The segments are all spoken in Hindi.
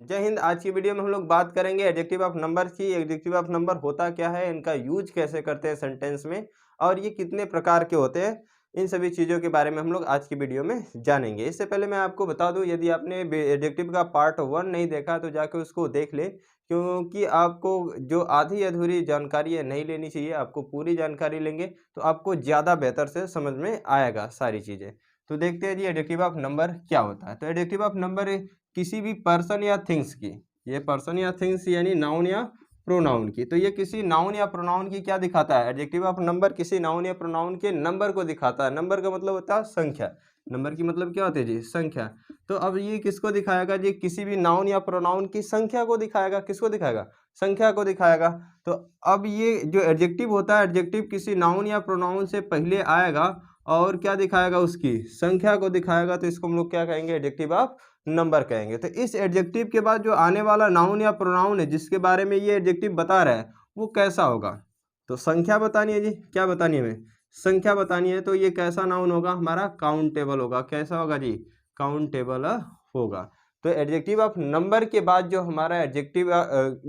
जय हिंद। आज की वीडियो में हम लोग बात करेंगे एडजेक्टिव ऑफ नंबर की। एडजेक्टिव ऑफ नंबर होता क्या है, इनका यूज कैसे करते हैं सेंटेंस में, और ये कितने प्रकार के होते हैं, इन सभी चीज़ों के बारे में हम लोग आज की वीडियो में जानेंगे। इससे पहले मैं आपको बता दूं, यदि आपने एडजेक्टिव का पार्ट 1 नहीं देखा तो जाके उसको देख लें, क्योंकि आपको जो आधी अधूरी जानकारी है नहीं लेनी चाहिए, आपको पूरी जानकारी लेंगे तो आपको ज़्यादा बेहतर से समझ में आएगा सारी चीज़ें। तो देखते हैं जी एडजेक्टिव ऑफ नंबर क्या होता है। तो एडजेक्टिव ऑफ नंबर किसी भी पर्सन या थिंग्स की, ये पर्सन या थिंग्स यानी नाउन या प्रोनाउन की, तो ये किसी नाउन या प्रोनाउन की क्या दिखाता है, एडजेक्टिव ऑफ नंबर किसी नाउन या प्रोनाउन के नंबर को दिखाता है। नंबर का मतलब होता है संख्या, नंबर की मतलब क्या होती है जी, संख्या। तो अब ये किसको दिखाएगा जी, किसी भी नाउन या प्रोनाउन की संख्या को दिखाएगा। किसको दिखाएगा, संख्या को दिखाएगा। तो अब ये जो एडजेक्टिव होता है, एडजेक्टिव किसी नाउन या प्रोनाउन से पहले आएगा और क्या दिखाएगा, उसकी संख्या को दिखाएगा। तो इसको हम लोग क्या कहेंगे, एडजेक्टिव ऑफ नंबर कहेंगे। तो इस एडजेक्टिव के बाद जो आने वाला नाउन या प्रोनाउन है जिसके बारे में ये एडजेक्टिव बता रहा है वो कैसा होगा, तो संख्या बतानी है जी। क्या बतानी है हमें, संख्या बतानी है। तो ये कैसा नाउन होगा, हमारा काउंटेबल होगा। कैसा होगा जी, काउंटेबल होगा। तो एडजेक्टिव ऑफ नंबर के बाद जो हमारा एडजेक्टिव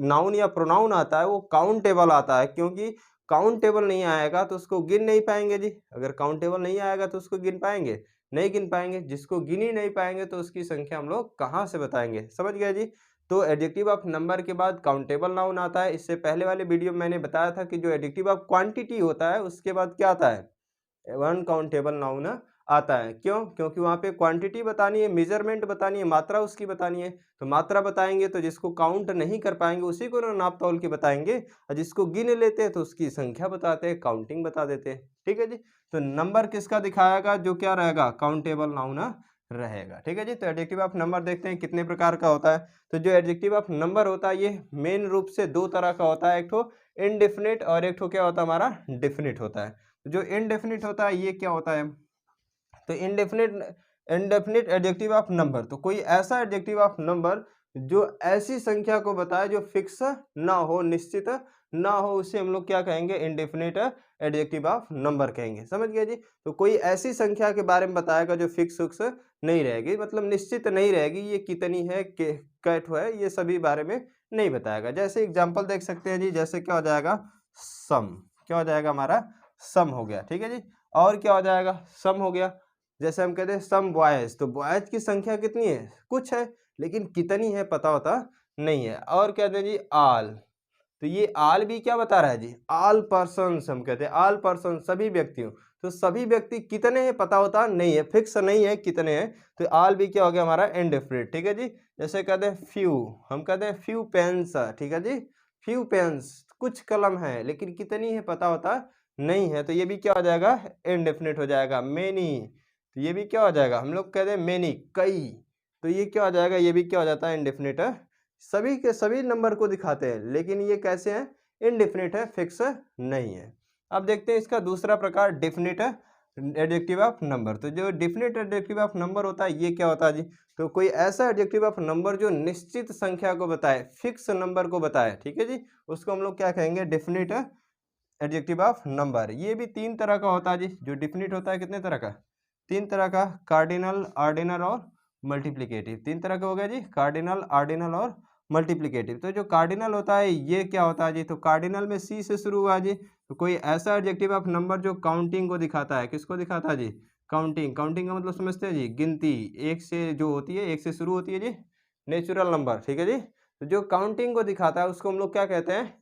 नाउन या प्रोनाउन आता है वो काउंटेबल आता है, क्योंकि काउंटेबल नहीं आएगा तो उसको गिन नहीं पाएंगे जी। अगर काउंटेबल नहीं आएगा तो उसको गिन पाएंगे, नहीं गिन पाएंगे। जिसको गिन ही नहीं पाएंगे तो उसकी संख्या हम लोग कहाँ से बताएंगे, समझ गया जी। तो एडजेक्टिव ऑफ नंबर के बाद काउंटेबल नाउन आता है। इससे पहले वाले वीडियो में मैंने बताया था कि जो एडजेक्टिव ऑफ क्वांटिटी होता है उसके बाद क्या आता है, अनकाउंटेबल नाउन आता है। क्यों, क्योंकि वहाँ पे क्वांटिटी बतानी है, मेजरमेंट बतानी है, मात्रा उसकी बतानी है। तो मात्रा बताएंगे तो जिसको काउंट नहीं कर पाएंगे उसी को ना नाप तौल के बताएंगे, और जिसको गिन लेते हैं तो उसकी संख्या बताते हैं, काउंटिंग बता देते हैं। ठीक है जी। तो नंबर किसका दिखाएगा, जो क्या रहेगा, काउंटेबल नाउन रहेगा। ठीक है जी। तो एडजेक्टिव ऑफ नंबर देखते हैं कितने प्रकार का होता है। तो जो एडजेक्टिव ऑफ नंबर होता है ये मेन रूप से दो तरह का होता है, एक ठो इनडेफिनिट और एक ठो क्या होता है, हमारा डेफिनिट होता है। जो इनडेफिनिट होता है ये क्या होता है, तो indefinite indefinite adjective of number, तो कोई ऐसा एडजेक्टिव ऑफ नंबर जो ऐसी संख्या को बताए जो फिक्स ना हो, निश्चित ना हो, उसे हम लोग क्या कहेंगे, इनडेफिनिट एडजेक्टिव ऑफ नंबर कहेंगे। समझ गए जी। तो कोई ऐसी संख्या के बारे में बताएगा जो फिक्स फिक्स नहीं रहेगी, मतलब निश्चित नहीं रहेगी, ये कितनी है, कैट है, ये सभी बारे में नहीं बताएगा। जैसे एग्जाम्पल देख सकते हैं जी, जैसे क्या हो जाएगा, सम। क्या हो जाएगा, हमारा सम हो गया। ठीक है जी। और क्या हो जाएगा, सम हो गया। जैसे हम कहते हैं सम बॉयज, तो बॉयज की संख्या कितनी है, कुछ है, लेकिन कितनी है पता होता नहीं है। और कहते हैं जी आल, तो ये आल भी क्या बता रहा है जी, आल पर्सन्स, हम कहते हैं आल पर्सन, सभी व्यक्तियों। तो सभी व्यक्ति कितने हैं पता होता नहीं है, फिक्स नहीं है कितने हैं। तो आल भी क्या हो गया, हमारा इनडेफिनिट। ठीक है जी। जैसे कहते हैं फ्यू, हम कहते हैं फ्यू पेन्स। ठीक है जी, फ्यू पेन्स, कुछ कलम है लेकिन कितनी है पता होता नहीं है, तो ये भी क्या हो जाएगा, इनडेफिनिट हो जाएगा। मेनी, तो ये भी क्या हो जाएगा, हम लोग कहते हैं मेनी, कई, तो ये क्या हो जाएगा, ये भी क्या हो जाता है, इनडेफिनिट है। सभी के सभी नंबर को दिखाते हैं लेकिन ये कैसे हैं, इनडेफिनिट है, फिक्स नहीं है। अब देखते हैं इसका दूसरा प्रकार, डेफिनिट एडजेक्टिव ऑफ नंबर। तो जो डेफिनिट एडजेक्टिव ऑफ नंबर होता है ये क्या होता है जी, तो कोई ऐसा एडजेक्टिव ऑफ नंबर जो निश्चित संख्या को बताए, फिक्स नंबर को बताए। ठीक है जी, उसको हम लोग क्या कहेंगे, डेफिनिट एडजेक्टिव ऑफ नंबर। ये भी तीन तरह का होता है जी, जो डिफिनिट होता है कितने तरह का, तीन तरह का, कार्डिनल, ऑर्डिनल और मल्टीप्लिकेटिव। तीन तरह का हो गया जी, कार्डिनल, ऑर्डिनल और मल्टीप्लिकेटिव। तो जो कार्डिनल होता है ये क्या होता है जी, तो कार्डिनल में सी से शुरू हुआ जी। तो कोई ऐसा एडजेक्टिव ऑफ नंबर जो काउंटिंग को दिखाता है, किसको दिखाता है जी, काउंटिंग। काउंटिंग का मतलब समझते हैं जी, गिनती, एक से जो होती है, एक से शुरू होती है जी, नेचुरल नंबर। ठीक है जी। तो जो काउंटिंग को दिखाता है उसको हम लोग क्या कहते हैं,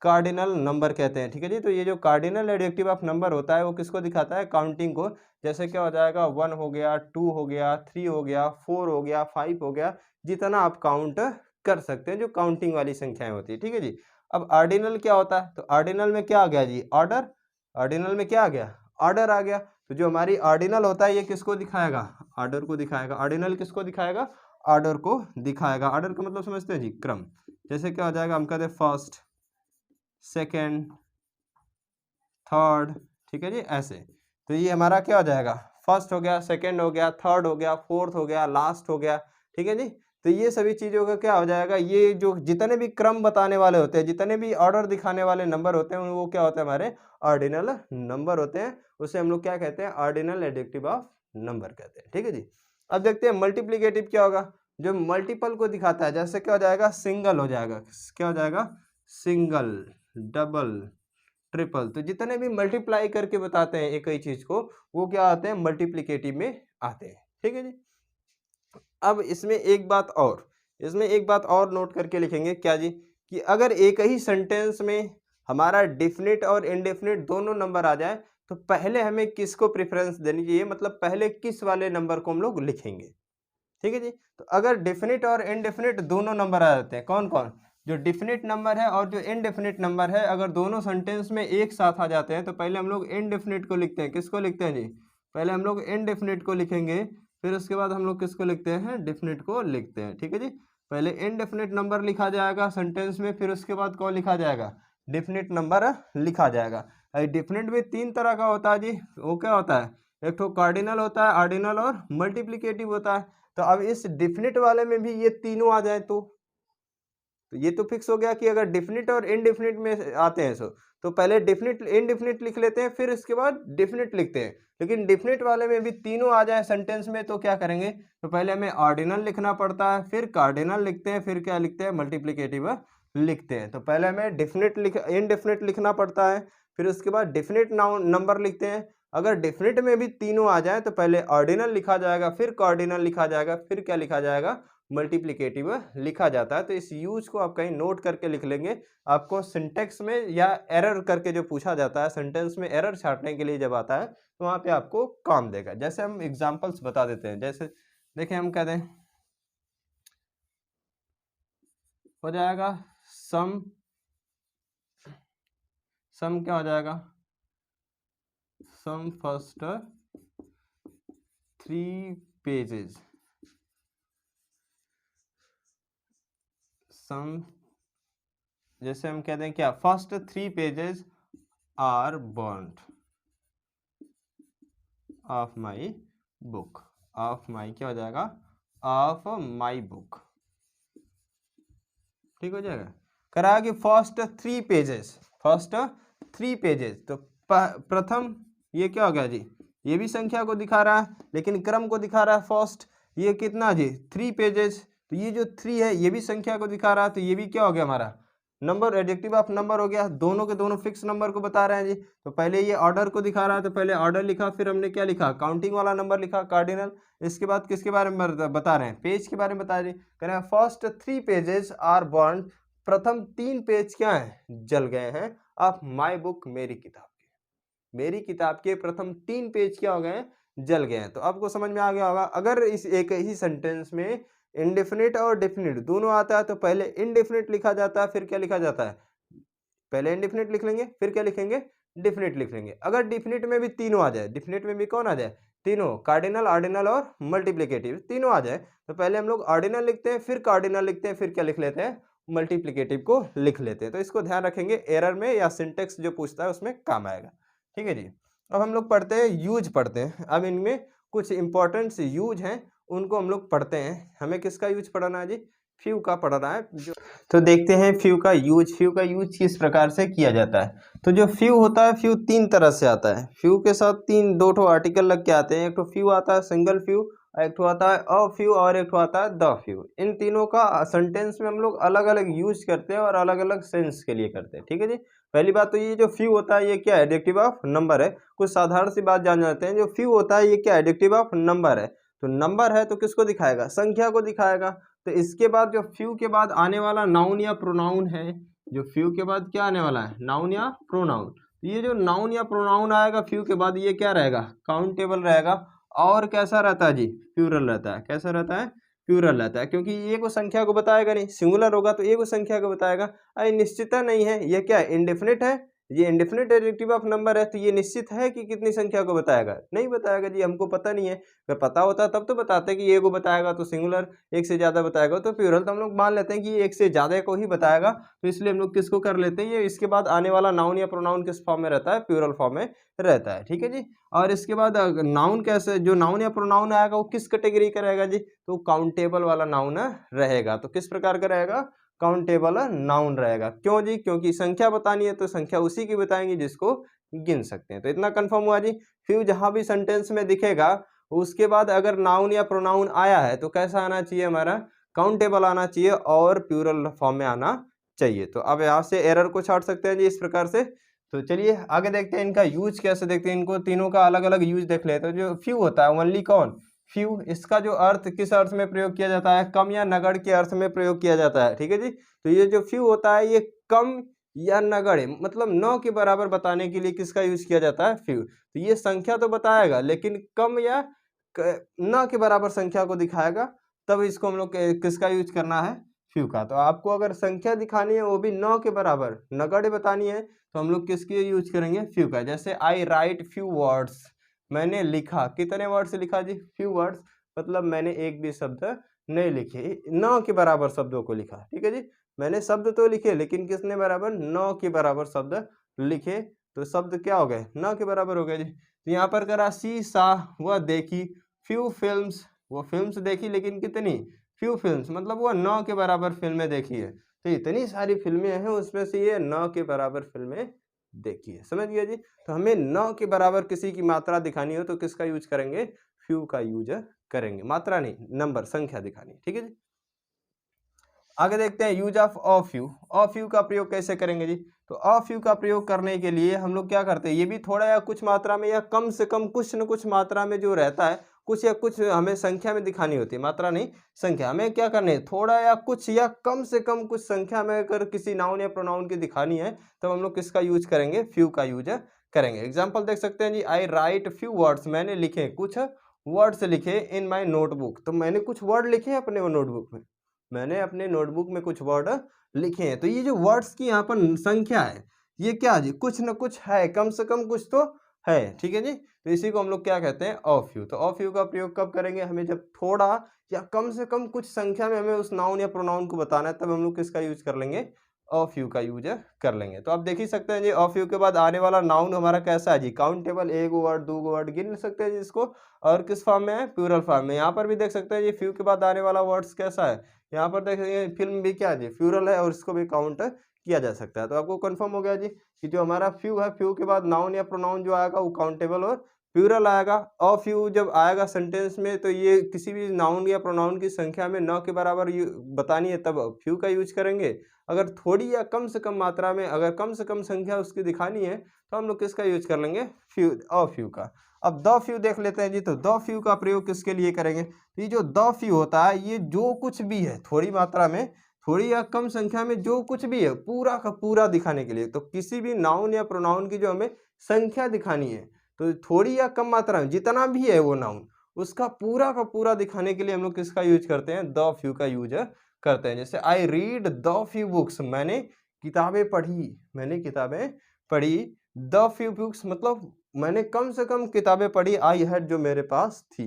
कार्डिनल नंबर कहते हैं। ठीक है जी। तो ये जो कार्डिनल एडजेक्टिव ऑफ नंबर होता है वो किसको दिखाता है, काउंटिंग को। जैसे क्या हो जाएगा, 1 हो गया, 2 हो गया, 3 हो गया, 4 हो गया, 5 हो गया, जितना आप काउंट कर सकते हैं, जो काउंटिंग वाली संख्याएं होती है। ठीक है जी। अब ऑर्डिनल क्या होता है, तो ऑर्डिनल में क्या आ गया जी, ऑर्डर। ऑर्डिनल में क्या आ गया, ऑर्डर आ गया। तो जो हमारी ऑर्डिनल होता है ये किसको दिखाएगा, ऑर्डर को दिखाएगा। ऑर्डिनल किसको दिखाएगा, ऑर्डर को दिखाएगा। ऑर्डर का मतलब समझते हैं जी, क्रम। जैसे क्या हो जाएगा, हम कहते हैं फर्स्ट, सेकेंड, थर्ड। ठीक है जी, ऐसे। तो ये हमारा क्या हो जाएगा, फर्स्ट हो गया, सेकंड हो गया, थर्ड हो गया, फोर्थ हो गया, लास्ट हो गया। ठीक है जी। तो ये सभी चीज़ों का क्या हो जाएगा, ये जो जितने भी क्रम बताने वाले होते हैं, जितने भी ऑर्डर दिखाने वाले नंबर होते हैं, वो क्या होते हैं, हमारे ऑर्डिनल नंबर होते हैं। उसे हम लोग क्या कहते हैं, ऑर्डिनल एडजेक्टिव ऑफ नंबर कहते हैं। ठीक है जी। अब देखते हैं मल्टीप्लिकेटिव क्या होगा। जो मल्टीपल को दिखाता है, जैसे क्या हो जाएगा, सिंगल हो जाएगा, क्या हो जाएगा, सिंगल, डबल, ट्रिपल। तो जितने भी मल्टीप्लाई करके बताते हैं एक ही चीज को, वो क्या आते हैं, मल्टीप्लिकेटिव में आते हैं। ठीक है जी। अब इसमें एक बात और नोट करके लिखेंगे, क्या जी, कि अगर एक ही सेंटेंस में हमारा डिफिनिट और इनडेफिनिट दोनों नंबर आ जाए तो पहले हमें किसको प्रेफरेंस देनी चाहिए, मतलब पहले किस वाले नंबर को हम लोग लिखेंगे। ठीक है जी। तो अगर डिफिनिट और इनडेफिनिट दोनों नंबर आ जाते हैं, कौन कौन, जो डिफिनिट नंबर है और जो इनडेफिनिट नंबर है, अगर दोनों सेंटेंस में एक साथ आ जाते हैं तो पहले हम लोग इनडेफिनिट को लिखते हैं। किसको लिखते हैं जी, पहले हम लोग इनडेफिनिट को लिखेंगे, फिर उसके बाद हम लोग किसको लिखते हैं, डिफिनिट को लिखते हैं। ठीक है जी। पहले इनडेफिनिट नंबर लिखा जाएगा सेंटेंस में, फिर उसके बाद कौन लिखा जाएगा, डिफिनिट नंबर लिखा जाएगा। डिफिनिट भी तीन तरह का होता है जी, वो क्या होता है, एक तो कार्डिनल होता है, ऑर्डिनल और मल्टीप्लिकेटिव होता है। तो अब इस डिफिनिट वाले में भी ये तीनों आ जाए तो ये तो फिक्स हो गया कि अगर डिफिनिट और इनडिफिनिट में आते हैं तो पहले डिफिनिट इनडिफिनिट लिख लेते हैं, फिर इसके बाद डिफिनिट लिखते हैं। लेकिन डिफिनिट वाले में भी तीनों आ जाए सेंटेंस में तो क्या करेंगे, तो पहले हमें ऑर्डिनल लिखना पड़ता है, फिर कार्डिनल लिखते हैं, फिर क्या लिखते हैं, मल्टीप्लिकेटिव लिखते हैं। तो पहले हमें इनडिफिनिट लिखना पड़ता है, फिर उसके बाद डिफिनिट नंबर लिखते हैं। अगर डिफिनिट में भी तीनों आ जाए तो पहले ऑर्डिनल लिखा जाएगा, फिर कार्डिनल लिखा जाएगा, फिर क्या लिखा जाएगा, मल्टीप्लिकेटिव लिखा जाता है। तो इस यूज को आप कहीं नोट करके लिख लेंगे। आपको सिंटेक्स में या एरर करके जो पूछा जाता है, सेंटेंस में एरर छांटने के लिए जब आता है तो वहाँ पे आपको काम देगा। जैसे हम एग्जांपल्स बता देते हैं, जैसे देखें, हम कहते हैं हो जाएगा सम क्या हो जाएगा, सम फर्स्ट 3 पेजेस, सम, जैसे हम कहते हैं क्या, first 3 pages are burned off my book, off my क्या हो जाएगा, ऑफ माई बुक। ठीक हो जाएगा। करा कि फर्स्ट 3 पेजेस, तो प्रथम ये क्या हो गया जी, ये भी संख्या को दिखा रहा है लेकिन क्रम को दिखा रहा है फर्स्ट, ये कितना जी, 3 पेजेस, तो ये जो 3 है ये भी संख्या को दिखा रहा है, तो ये भी क्या हो गया हमारा, नंबर, एडजेक्टिव ऑफ नंबर हो गया। दोनों के दोनों फिक्स नंबर को बता रहे हैं जी। तो पहले ये ऑर्डर को दिखा रहा है तो पहले ऑर्डर लिखा, फिर हमने क्या लिखा, काउंटिंग वाला नंबर लिखा, कार्डिनल। इसके बाद किसके बारे में बता रहे हैं, पेज के बारे में बता रहे हैं। कह रहे हैं फर्स्ट 3 पेजेस आर बर्न, प्रथम 3 पेज क्या है, जल गए हैं, ऑफ माई बुक, मेरी किताब के प्रथम 3 पेज क्या हो गए हैं, जल गए हैं। तो आपको समझ में आ गया होगा। अगर इस एक ही सेंटेंस में इनडेफिनिट और डेफिनिट दोनों आता है तो पहले इनडेफिनिट लिखा जाता है, फिर क्या लिखा जाता है, पहले इनडेफिनिट लिख लेंगे, फिर क्या लिखेंगे, डेफिनिट लिख लेंगे। अगर डेफिनिट में भी तीनों आ जाए, डेफिनिट में भी कौन आ जाए, तीनों, कार्डिनल, ऑर्डिनल और मल्टीप्लिकेटिव तीनों आ जाए, तो पहले हम लोग ऑर्डिनल लिखते हैं, फिर कार्डिनल लिखते हैं, फिर क्या लिख लेते हैं, मल्टीप्लिकेटिव को लिख लेते हैं। तो इसको ध्यान रखेंगे, एरर में या सिंटेक्स जो पूछता है उसमें काम आएगा। ठीक है जी। अब हम लोग पढ़ते हैं, यूज पढ़ते हैं। अब इनमें कुछ इंपॉर्टेंट यूज हैं, उनको हम लोग पढ़ते हैं। हमें किसका यूज पढ़ना है जी, फ्यू का पढ़ना है जो, तो देखते हैं फ्यू का यूज किस प्रकार से किया जाता है। तो जो फ्यू होता है, फ्यू 3 तरह से आता है। फ्यू के साथ 2 ठो आर्टिकल लग के आते हैं। एक तो फ्यू आता है सिंगल फ्यू, एक तो आता है अ फ्यू, और एक तो आता है द फ्यू। इन तीनों का सेंटेंस में हम लोग अलग अलग यूज करते हैं और अलग अलग सेंस के लिए करते हैं। ठीक है जी। पहली बात तो ये जो फ्यू होता है ये क्या है, एडजेक्टिव ऑफ नंबर है। कुछ साधारण सी बात जान जाते हैं, जो फ्यू होता है ये क्या है, एडजेक्टिव ऑफ नंबर है। तो नंबर है तो किसको दिखाएगा, संख्या को दिखाएगा। तो इसके बाद जो फ्यू के बाद आने वाला नाउन या प्रोनाउन है, जो फ्यू के बाद क्या आने वाला है, नाउन या प्रोनाउन। ये जो नाउन या प्रोनाउन आएगा फ्यू के बाद, ये क्या रहेगा, काउंटेबल रहेगा। और कैसा रहता है जी, प्लूरल रहता है। कैसा रहता है, प्लूरल रहता है, क्योंकि ये को संख्या को बताएगा नहीं। सिंगुलर होगा तो ये को संख्या को बताएगा। अरे निश्चितता नहीं है, ये क्या है, इंडेफिनिट है, ये इंडेफिनिट एडजेक्टिव ऑफ नंबर है, तो ये निश्चित है कि कितनी संख्या को बताएगा, नहीं बताएगा जी, हमको पता नहीं है। अगर पता होता तब तो बताते कि ये को बताएगा तो सिंगुलर, एक से ज़्यादा बताएगा तो प्लूरल। तो हम लोग मान लेते हैं कि ये एक से ज़्यादा को ही बताएगा, तो इसलिए हम लोग किसको कर लेते हैं, ये इसके बाद आने वाला नाउन या प्रोनाउन किस फॉर्म में रहता है, प्लूरल फॉर्म में रहता है। ठीक है जी। और इसके बाद नाउन कैसे, जो नाउन या प्रोनाउन आएगा वो किस कैटेगरी का रहेगा जी, तो काउंटेबल वाला नाउन रहेगा। तो किस प्रकार का रहेगा, काउंटेबल नाउन रहेगा। क्यों जी, क्योंकि संख्या बतानी है तो संख्या उसी की बताएंगे जिसको गिन सकते हैं। तो इतना कंफर्म हुआ जी। फिर जहां भी सेंटेंस में दिखेगा उसके बाद अगर नाउन या प्रोनाउन आया है तो कैसा आना चाहिए हमारा, काउंटेबल आना चाहिए और प्लूरल फॉर्म में आना चाहिए। तो अब यहाँ से एरर को छाट सकते हैं जी इस प्रकार से। तो चलिए आगे देखते हैं इनका यूज कैसे देखते हैं, इनको तीनों का अलग अलग यूज देख लेते हैं। तो जो फ्यू होता है, ओनली कौन, फ्यू, इसका जो अर्थ किस अर्थ में प्रयोग किया जाता है, कम या नगण्य के अर्थ में प्रयोग किया जाता है, ठीक है जी। तो ये जो फ्यू होता है ये कम या नगण्य मतलब 9 के बराबर बताने के लिए किसका यूज किया जाता है, फ्यू। तो ये संख्या तो बताएगा लेकिन कम या न के बराबर संख्या को दिखाएगा, तब इसको हम लोग किसका यूज करना है, फ्यू का। तो आपको अगर संख्या दिखानी है वो भी 9 के बराबर, नगण्य बतानी है, तो हम लोग किसके यूज करेंगे, फ्यू का। जैसे आई राइट फ्यू वर्ड्स, मैंने लिखा, कितने वर्ड्स लिखा जी, फ्यू वर्ड्स, मतलब मैंने एक भी शब्द नहीं लिखे, 9 के बराबर शब्दों को लिखा, ठीक है जी। मैंने शब्द तो लिखे लेकिन किसने बराबर, 9 के बराबर शब्द लिखे, तो शब्द क्या हो गए, 9 के बराबर हो गए जी। तो यहाँ पर करा सी सा, वह देखी, फ्यू फिल्म्स, वो फिल्म्स देखी लेकिन कितनी, फ्यू फिल्म्स, मतलब वो 9 के बराबर फिल्में देखी है। तो इतनी सारी फिल्में हैं उसमें से ये 9 के बराबर फिल्में देखी है, समझ गया जी। तो हमें 9 के बराबर किसी की मात्रा दिखानी हो तो किसका यूज करेंगे, फ्यू का यूज करेंगे, मात्रा नहीं, नंबर, संख्या दिखानी, ठीक है जी। आगे देखते हैं use of a few, a few का प्रयोग कैसे करेंगे जी। तो अ फ्यू का प्रयोग करने के लिए हम लोग क्या करते हैं, ये भी थोड़ा या कुछ मात्रा में या कम से कम कुछ न कुछ मात्रा में जो रहता है, कुछ या कुछ हमें संख्या में दिखानी होती है, मात्रा नहीं संख्या। हमें क्या करना है, थोड़ा या कुछ या कम से कम कुछ संख्या में अगर किसी नाउन या प्रोनाउन की दिखानी है तो हम लोग किसका यूज करेंगे, फ्यू का यूज करेंगे। एग्जाम्पल देख सकते हैं जी, आई राइट फ्यू वर्ड्स, मैंने लिखे कुछ वर्ड्स लिखे इन माई नोटबुक, तो मैंने कुछ वर्ड लिखे हैं अपने नोटबुक में, मैंने अपने नोटबुक में कुछ वर्ड लिखे हैं। तो ये जो वर्ड्स की यहाँ पर संख्या है, ये क्या जी, कुछ न कुछ है, कम से कम कुछ तो है, ठीक है जी। तो इसी को हम लोग क्या कहते हैं, ऑफ यू। तो ऑफ यू का प्रयोग कब करेंगे, हमें जब थोड़ा या कम से कम कुछ संख्या में हमें उस नाउन या प्रोनाउन को बताना है, तब हम लोग किसका यूज कर लेंगे, ऑफ यू का यूज कर लेंगे। तो आप देख ही सकते हैं जी, ऑफ यू के बाद आने वाला नाउन हमारा कैसा है जी, काउंटेबल, एक वर्ड, दो वर्ड गिन सकते हैं जी इसको, और किस फॉर्म में है, प्लूरल फॉर्म में। यहाँ पर भी देख सकते हैं जी, फ्यू के बाद आने वाला वर्ड्स कैसा है, यहाँ पर देखेंगे फिल्म भी क्या जी, प्लूरल है और इसको भी काउंट किया जा सकता है। तो आपको कंफर्म हो गया जी कि जो हमारा फ्यू है, फ्यू के बाद नाउन या प्रोनाउन जो आएगा वो काउंटेबल और प्लूरल आएगा। और फ्यू जब आएगा सेंटेंस में तो ये किसी भी नाउन या प्रोनाउन की संख्या में 9 के बराबर बतानी है, तब फ्यू का यूज करेंगे। अगर थोड़ी या कम से कम मात्रा में, अगर कम से कम संख्या उसकी दिखानी है, तो हम लोग किसका यूज कर लेंगे, फ्यू, और फ्यू का। अब द फ्यू देख लेते हैं जी। तो द फ्यू का प्रयोग किसके लिए करेंगे, तो ये जो द फ्यू होता है, ये जो कुछ भी है थोड़ी मात्रा में, थोड़ी या कम संख्या में जो कुछ भी है, पूरा का पूरा दिखाने के लिए। तो किसी भी नाउन या प्रोनाउन की जो हमें संख्या दिखानी है, तो थोड़ी या कम मात्रा में जितना भी है वो नाउन, उसका पूरा का पूरा दिखाने के लिए हम लोग किसका यूज करते हैं, द फ्यू का यूज करते हैं। जैसे I read the few books, मैंने किताबें पढ़ी, मैंने किताबें पढ़ी। द फ्यू बुक्स मतलब मैंने कम से कम किताबें पढ़ी, आई हैड, जो मेरे पास थी।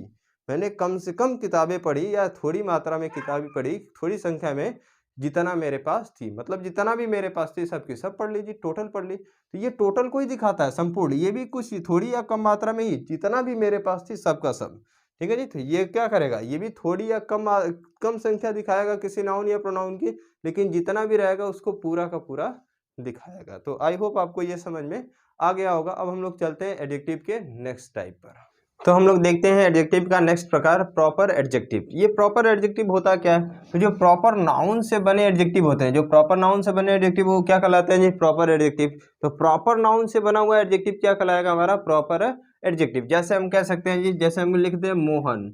मैंने कम से कम किताबें पढ़ी या थोड़ी मात्रा में किताबें पढ़ी, थोड़ी संख्या में, जितना मेरे पास थी, मतलब जितना भी मेरे पास थी सब की सब पढ़ ली जी, टोटल पढ़ ली। तो ये टोटल को ही दिखाता है, संपूर्ण। ये भी कुछ थोड़ी या कम मात्रा में ही, जितना भी मेरे पास थी सब का सब, ठीक है जी। तो ये क्या करेगा, ये भी थोड़ी या कम संख्या दिखाएगा किसी नाउन या प्रोनाउन की, लेकिन जितना भी रहेगा उसको पूरा का पूरा दिखाएगा। तो आई होप आपको ये समझ में आ गया होगा। अब हम लोग चलते हैं एडजेक्टिव के नेक्स्ट टाइप पर। तो हम लोग देखते हैं एडजेक्टिव का नेक्स्ट प्रकार, प्रॉपर एडजेक्टिव। ये प्रॉपर एडजेक्टिव होता क्या है, तो जो प्रॉपर नाउन से बने एडजेक्टिव होते हैं, जो प्रॉपर नाउन से बने एडजेक्टिव वो क्या कहलाते हैं जी, प्रॉपर एडजेक्टिव। तो प्रॉपर नाउन से बना हुआ एडजेक्टिव क्या कहलाएगा, हमारा प्रॉपर एडजेक्टिव। जैसे हम कह सकते हैं जी, जैसे हम लिखते हैं मोहन,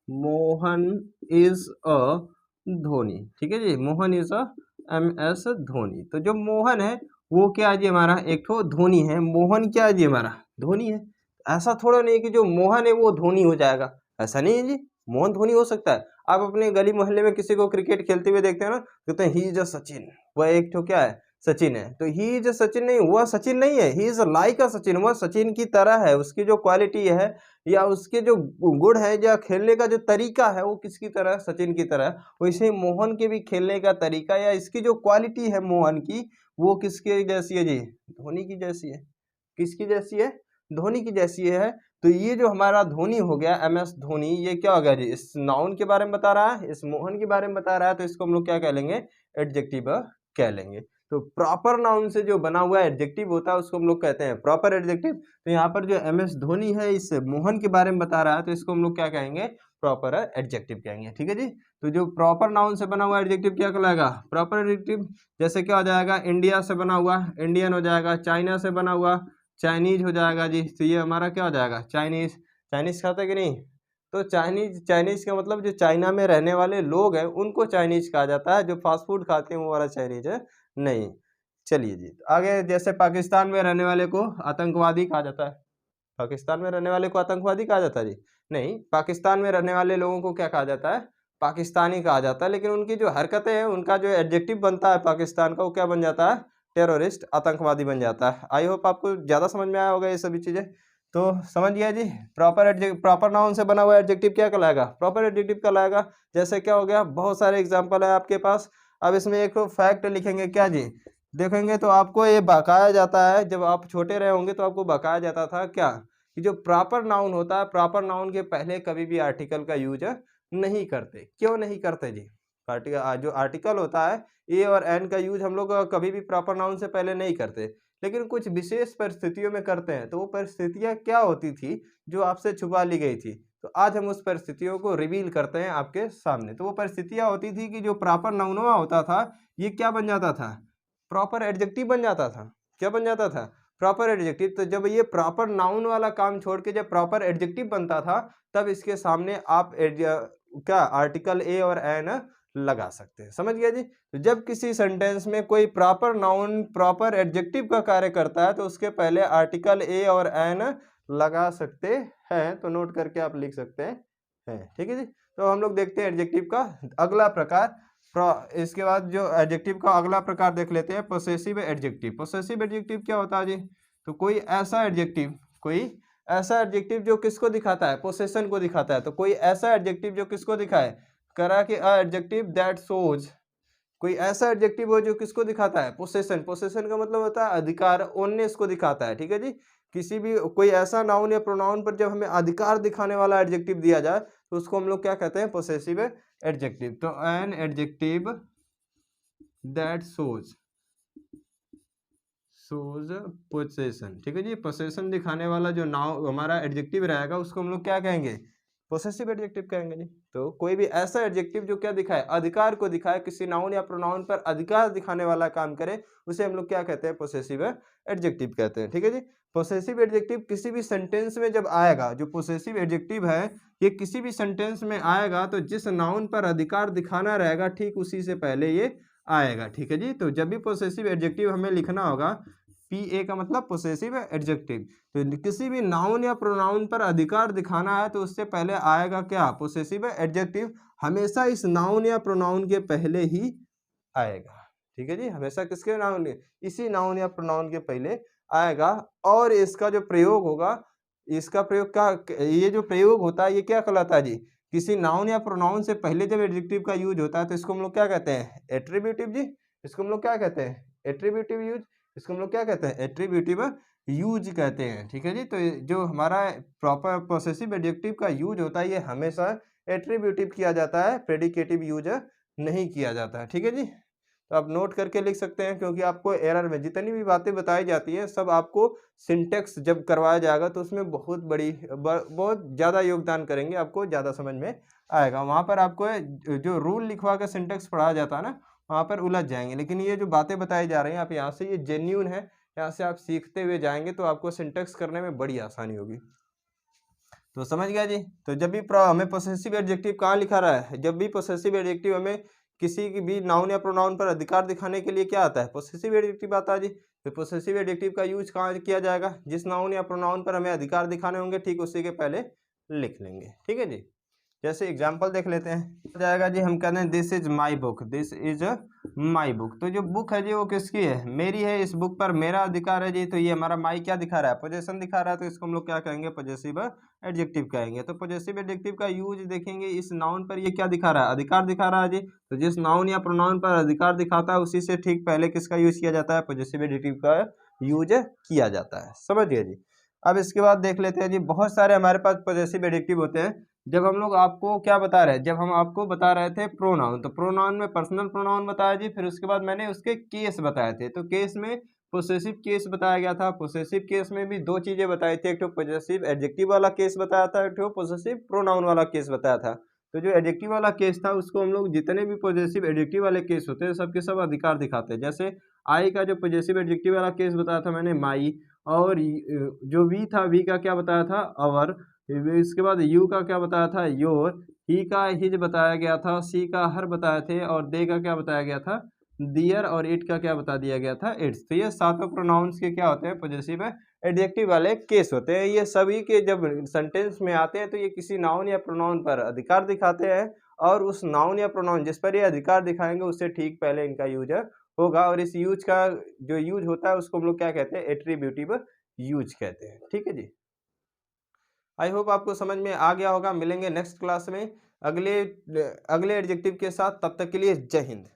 मोहन इज अ धोनी, ठीक है जी, Mohan is a MS Dhoni. तो जो मोहन है वो क्या है जी, हमारा एक तो धोनी है। मोहन क्या है जी, हमारा धोनी है। ऐसा थोड़ा नहीं कि जो मोहन है वो धोनी हो जाएगा, ऐसा नहीं है जी, मोहन धोनी हो सकता है। आप अपने गली मोहल्ले में किसी को क्रिकेट खेलते हुए देखते हैं ना, कहते हैं ही इज अ सचिन, वह एक तो क्या है, सचिन है। तो ही इज अ सचिन नहीं, वह सचिन नहीं है, ही इज लाइक अ सचिन, वह सचिन की तरह है। उसकी जो क्वालिटी है या उसके जो गुण है या खेलने का जो तरीका है वो किसकी तरह, सचिन की तरह। वैसे मोहन के भी खेलने का तरीका या इसकी जो क्वालिटी है मोहन की, वो किसके जैसी है जी, धोनी की जैसी है। किसकी जैसी है, धोनी की जैसी है। तो ये जो हमारा धोनी हो गया, MS धोनी, ये क्या हो गया जी, इस नाउन के बारे में बता रहा है, इस मोहन के बारे में बता रहा है। तो इसको हम लोग क्या कह लेंगे, एडजेक्टिव कह लेंगे। तो प्रॉपर नाउन से जो बना हुआ एडजेक्टिव होता है उसको हम लोग कहते हैं प्रॉपर एडजेक्टिव। तो यहाँ पर जो MS धोनी है इस मोहन के बारे में बता रहा है, तो इसको हम लोग क्या कहेंगे, प्रॉपर एडजेक्टिव कहेंगे। ठीक है जी। तो जो प्रॉपर नाउन से बना हुआ एडजेक्टिव क्या कहलाएगा? Proper adjective. जैसे क्या हो जाएगा? इंडिया से बना हुआ इंडियन हो जाएगा, चाइना से बना हुआ चाइनीज हो जाएगा जी। तो ये हमारा क्या हो जाएगा? चाइनीज। चाइनीज खाता है कि नहीं? तो चाइनीज, चाइनीज का मतलब जो चाइना में रहने वाले लोग हैं उनको चाइनीज कहा जाता है, जो फास्ट फूड खाते हैं वो वाला चाइनीज है नहीं। चलिए जी आगे, जैसे पाकिस्तान में रहने वाले को आतंकवादी कहा जाता है। पाकिस्तान में रहने वाले को आतंकवादी कहा जाता है जी? नहीं, पाकिस्तान में रहने वाले लोगों को क्या कहा जाता है? पाकिस्तानी कहा जाता है। लेकिन उनकी जो हरकतें हैं, उनका जो एडजेक्टिव बनता है पाकिस्तान का, वो क्या बन जाता है? टेररिस्ट, आतंकवादी बन जाता है। आई होप आपको ज़्यादा समझ में आया होगा ये सभी चीज़ें। तो समझ गया जी। प्रॉपर नाउन से बना हुआ एडजेक्टिव क्या कहलाएगा? प्रॉपर एडजेक्टिव कहलाएगा। जैसे क्या हो गया? बहुत सारे एग्जाम्पल है आपके पास। अब इसमें एक फैक्ट लिखेंगे क्या जी? देखेंगे तो आपको ये बकाया जाता है, जब आप छोटे रहे होंगे तो आपको बकाया जाता था क्या, कि जो प्रॉपर नाउन होता है, प्रॉपर नाउन के पहले कभी भी आर्टिकल का यूज नहीं करते। क्यों नहीं करते जी? जो आर्टिकल होता है ए और एन का यूज हम लोग कभी भी प्रॉपर नाउन से पहले नहीं करते, लेकिन कुछ विशेष परिस्थितियों में करते हैं। तो वो परिस्थितियां क्या होती थी जो आपसे छुपा ली गई थी? तो आज हम उस परिस्थितियों को रिवील करते हैं आपके सामने। तो वो परिस्थितियां होती थी कि जो प्रॉपर नाउन होता था ये क्या बन जाता था? प्रॉपर एडजेक्टिव बन जाता था। क्या बन जाता था? Proper adjective. तो जब ये प्रॉपर नाउन वाला काम छोड़ के जब प्रॉपर एडजेक्टिव बनता था, तब इसके सामने आप क्या आर्टिकल ए और एन लगा सकते हैं। समझ गया जी। तो जब किसी सेंटेंस में कोई प्रॉपर नाउन प्रॉपर एडजेक्टिव का कार्य करता है तो उसके पहले आर्टिकल ए और एन लगा सकते हैं। तो नोट करके आप लिख सकते हैं। ठीक है जी। तो हम लोग देखते हैं एडजेक्टिव का अगला प्रकार। इसके बाद जो एडजेक्टिव का अगला प्रकार देख लेते हैं, पोसेसिव एडजेक्टिव। पोसेसिव एडजेक्टिव क्या होता है जी? तो कोई ऐसा एडजेक्टिव जो किसको दिखाता है? पोसेशन को दिखाता है। तो कोई ऐसा एडजेक्टिव जो किसको दिखाए? करा कि अ एडजेक्टिव दैट शोज, कोई ऐसा एडजेक्टिव हो जो किसको दिखाता है? पोसेशन। पोसेशन का मतलब होता है अधिकार, ओननेस को दिखाता है। ठीक है जी। किसी भी कोई ऐसा नाउन या प्रोनाउन पर जब हमें अधिकार दिखाने वाला एडजेक्टिव दिया जाए तो उसको हम लोग क्या कहते हैं? Possessive adjective. तो an adjective that shows possession. ठीक है जी। पोसेशन दिखाने वाला जो नाउन हमारा एडजेक्टिव रहेगा उसको हम लोग क्या कहेंगे? पोसेसिव एडजेक्टिव कहेंगे जी। तो कोई भी ऐसा एडजेक्टिव जो क्या दिखाए? अधिकार को दिखाए, किसी नाउन या प्रोनाउन पर अधिकार दिखाने वाला काम करे, उसे हम लोग क्या कहते हैं? पोसेसिव एडजेक्टिव कहते हैं। ठीक है जी। पोसेसिव एडजेक्टिव किसी भी सेंटेंस में जब आएगा, जो पोसेसिव एडजेक्टिव है ये किसी भी सेंटेंस में आएगा तो जिस नाउन पर अधिकार दिखाना रहेगा ठीक उसी से पहले ये आएगा। ठीक है जी। तो जब भी पोसेसिव एडजेक्टिव हमें लिखना होगा, पी ए का मतलब पोसेसिव एडजेक्टिव, तो किसी भी नाउन या प्रोनाउन पर अधिकार दिखाना है तो उससे पहले आएगा क्या? Possessive adjective. हमेशा इस नाउन या प्रोनाउन के पहले ही आएगा। ठीक है जी। हमेशा किसके नाउन के? इसी नाउन या प्रोनाउन के पहले आएगा। और इसका जो प्रयोग होगा, इसका प्रयोग क्या, ये जो प्रयोग होता है ये क्या कहलाता है जी? किसी नाउन या प्रोनाउन से पहले जब एडजेक्टिव का यूज होता है तो इसको हम लोग क्या कहते हैं? एट्रीब्यूटिव जी। इसको हम लोग क्या कहते हैं? Attributive use. इसको हम लोग क्या कहते हैं? एट्रीब्यूटिव यूज कहते हैं। ठीक है जी। तो जो हमारा प्रॉपर पोसेसिव एडजेक्टिव का यूज होता है ये हमेशा एट्रीब्यूटिव किया जाता है, प्रेडिकेटिव यूज नहीं किया जाता है। ठीक है जी। तो आप नोट करके लिख सकते हैं, क्योंकि आपको एरर में जितनी भी बातें बताई जाती हैं सब आपको सिंटेक्स जब करवाया जाएगा तो उसमें बहुत ज़्यादा योगदान करेंगे, आपको ज़्यादा समझ में आएगा। वहाँ पर आपको जो रूल लिखवा के सिंटेक्स पढ़ाया जाता है ना, वहाँ पर उलझ जाएंगे। लेकिन ये जो बातें बताई जा रही हैं आप यहाँ से, ये जेन्यून है, यहाँ से आप सीखते हुए जाएंगे तो आपको सिंटेक्स करने में बड़ी आसानी होगी। तो समझ गया जी। तो जब भी हमें पोसेसिव एडजेक्टिव कहाँ लिखा रहा है? जब भी पोसेसिव एडजेक्टिव हमें किसी की भी नाउन या प्रोनाउन पर अधिकार दिखाने के लिए क्या आता है? पोसेसिव एडजेक्टिव आता है जी। तो पोसेसिव एडजेक्टिव का यूज कहाँ किया जाएगा? जिस नाउन या प्रोनाउन पर हमें अधिकार दिखाने होंगे ठीक उसी के पहले लिख लेंगे। ठीक है जी। जैसे एग्जाम्पल देख लेते हैं, हो जाएगा जी। हम कहते हैं this is my book, this is my book. तो जो बुक है जी वो किसकी है? मेरी है। इस बुक पर मेरा अधिकार है जी। तो ये हमारा माई क्या दिखा रहा है? पोजेशन दिखा रहा है। तो इसको हम लोग क्या कहेंगे? पॉजेसिव एडजेक्टिव कहेंगे। तो पॉजेसिव एडजेक्टिव का यूज देखेंगे, इस नाउन पर ये क्या दिखा रहा है? अधिकार दिखा रहा है जी। तो जिस नाउन या प्रोनाउन पर अधिकार दिखाता है उसी से ठीक पहले किसका यूज किया जाता है? पॉजेसिव एडजेक्टिव का यूज किया जाता है। समझ गए जी। अब इसके बाद देख लेते हैं जी, बहुत सारे हमारे पास पॉजेसिव एडजेक्टिव होते हैं। जब हम लोग आपको क्या बता रहे हैं? जब हम आपको बता रहे थे प्रोनाउन, तो प्रोनाउन में पर्सनल प्रोनाउन बताया जी। फिर उसके बाद मैंने उसके केस बताए थे। तो केस में पोसेसिव केस बताया गया था। पोसेसिव केस में भी दो चीजें बताई थी, एक तो पोजेसिव एडजेक्टिव वाला केस बताया था, एक तो पोसेसिव प्रोनाउन वाला केस बताया था। तो जो एडजेक्टिव वाला केस था उसको हम लोग जितने भी पॉजिटिव एडजेक्टिव वाले केस होते हैं सबके सब अधिकार दिखाते हैं। जैसे आई का जो पॉजिटिव एडजेक्टिव वाला केस बताया था मैंने माई, और जो वी था वी का क्या बताया था अवर, इसके बाद यू का क्या बताया था योर, ही का हिज बताया गया था, सी का हर बताए थे, और दे का क्या बताया गया था दियर, और इट का क्या बता दिया गया था इट्स। तो ये सातों प्रोनाउंस के क्या होते हैं पॉजिटिव एडजेक्टिव वाले केस होते हैं। ये सभी के जब सेंटेंस में आते हैं तो ये किसी नाउन या प्रोनाउन पर अधिकार दिखाते हैं, और उस नाउन या प्रोनाउन जिस पर ये अधिकार दिखाएंगे उससे ठीक पहले इनका यूज होगा, और इस यूज का जो यूज होता है उसको हम लोग क्या कहते हैं एट्रीब्यूटिव यूज कहते हैं। ठीक है जी, आई होप आपको समझ में आ गया होगा। मिलेंगे नेक्स्ट क्लास में अगले अगले एडजेक्टिव के साथ, तब तक के लिए जय हिंद।